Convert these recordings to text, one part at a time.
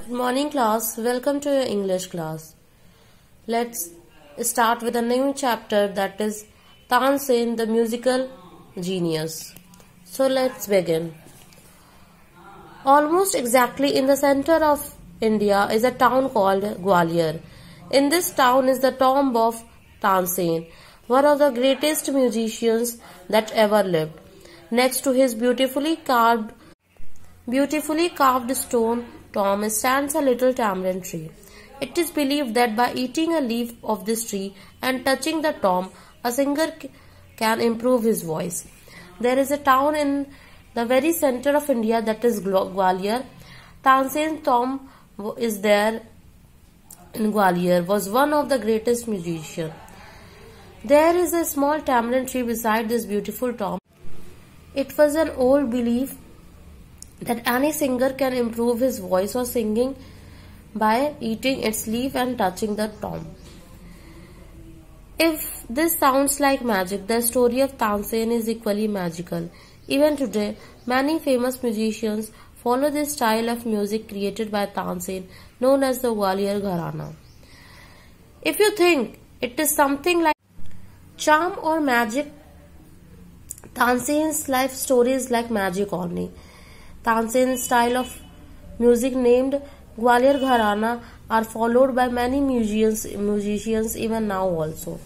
Good morning class, welcome to your English class. Let's start with a new chapter, that is Tansen the musical genius. So let's begin. Almost exactly in the center of India is a town called Gwalior. In this town is the tomb of Tansen, one of the greatest musicians that ever lived. Next to his beautifully carved stone tomb stands a little tamarind tree. It is believed that by eating a leaf of this tree and touching the tomb, a singer can improve his voice. There is a town in the very center of India, that is Gwalior. Tansen's tomb is there in Gwalior, was one of the greatest musicians. There is a small tamarind tree beside this beautiful tomb. It was an old belief that any singer can improve his voice or singing by eating its leaf and touching the tomb. If this sounds like magic, the story of Tansen is equally magical. Even today, many famous musicians follow this style of music created by Tansen, known as the Gwalior Gharana. If you think it is something like charm or magic, Tansen's life story is like magic only. Tansen's style of music named Gwalior Gharana are followed by many musicians even now also.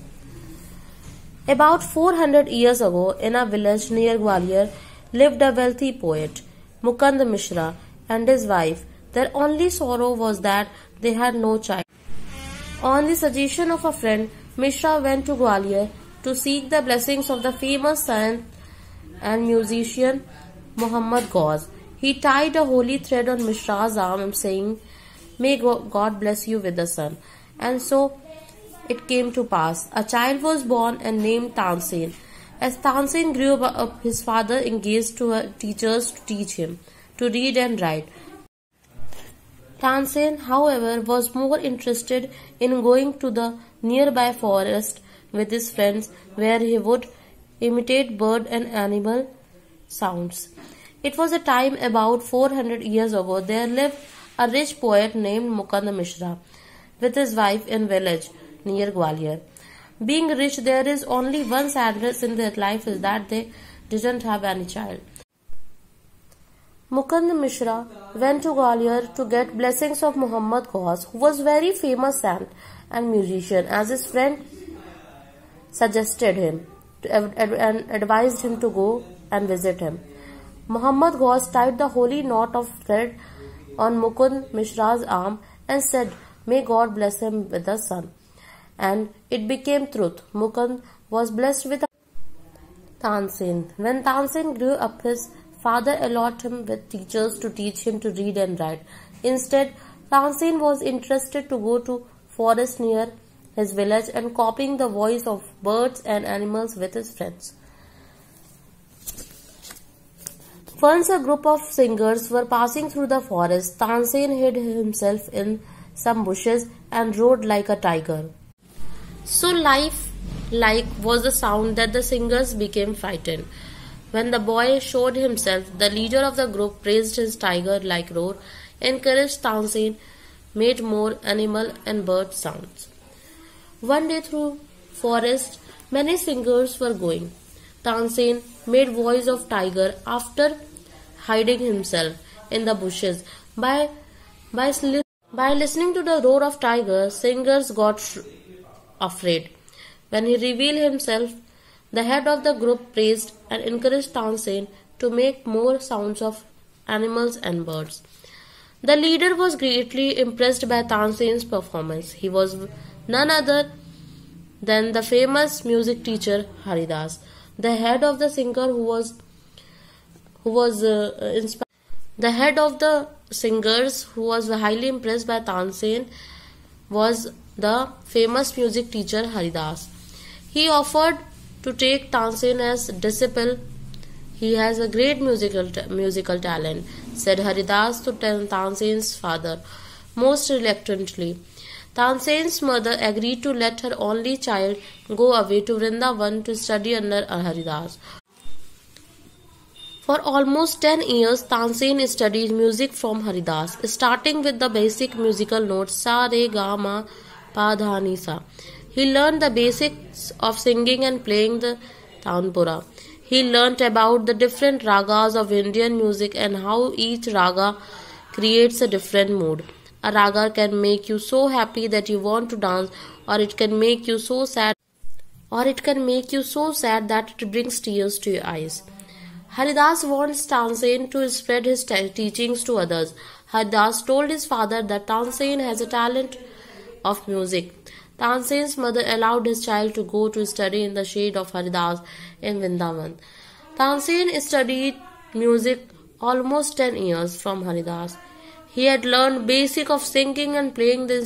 About 400 years ago, in a village near Gwalior, lived a wealthy poet, Mukund Mishra, and his wife. Their only sorrow was that they had no child. On the suggestion of a friend, Mishra went to Gwalior to seek the blessings of the famous saint and musician Muhammad Ghaus. He tied a holy thread on Mishra's arm, saying, "May God bless you with a son." And so it came to pass. A child was born and named Tansen. As Tansen grew up, his father engaged teachers to teach him to read and write. Tansen, however, was more interested in going to the nearby forest with his friends, where he would imitate bird and animal sounds. It was a time about 400 years ago. There lived a rich poet named Mukund Mishra with his wife in a village near Gwalior. Being rich, there is only one sadness in their life, is that they didn't have any child. Mukund Mishra went to Gwalior to get blessings of Muhammad Ghaus, who was very famous saint and musician, as his friend suggested him and advised him to go and visit him. Muhammad Ghaus tied the holy knot of thread on Mukund Mishra's arm and said, "May God bless him with a son." And it became truth. Mukund was blessed with a Tansen. When Tansen grew up, his father allotted him with teachers to teach him to read and write. Instead, Tansen was interested to go to forest near his village and copying the voice of birds and animals with his friends. Once a group of singers were passing through the forest. Tansen hid himself in some bushes and roared like a tiger. So lifelike was the sound that the singers became frightened. When the boy showed himself, the leader of the group praised his tiger-like roar, encouraged Tansen, made more animal and bird sounds. One day through forest, many singers were going. Tansen made voice of tiger after hiding himself in the bushes. By listening to the roar of tiger, singers got afraid. When he revealed himself, the head of the group praised and encouraged Tansen to make more sounds of animals and birds. The leader was greatly impressed by Tansen's performance. He was none other than the famous music teacher Haridas. The head of the singer The head of the singers, who was highly impressed by Tansen, was the famous music teacher Haridas. He offered to take Tansen as disciple. "He has a great musical talent," said Haridas to Tansen's father, most reluctantly. Tansen's mother agreed to let her only child go away to Vrindavan to study under Haridas. For almost 10 years, Tansen studied music from Haridas, starting with the basic musical notes sa, re, ga, ma, pa, dha, ni, sa. He learned the basics of singing and playing the tanpura. He learnt about the different ragas of Indian music and how each raga creates a different mood. A raga can make you so happy that you want to dance, or it can make you so sad that it brings tears to your eyes. Haridas wants Tansen to spread his teachings to others. Haridas told his father that Tansen has a talent of music. Tansen's mother allowed his child to go to study in the shade of Haridas in Vrindavan. Tansen studied music almost 10 years from Haridas. He had learned basic of singing and playing the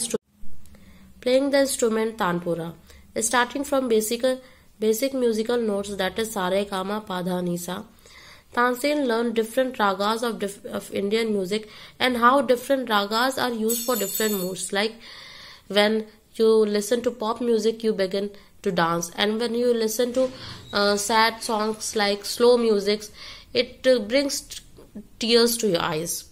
instrument tanpura, starting from basic musical notes, that is sa, re, ga, ma, pa, dha, ni, sa. Tansen learned different ragas of Indian music and how different ragas are used for different moods. Like when you listen to pop music, you begin to dance, and when you listen to sad songs like slow music, it brings tears to your eyes.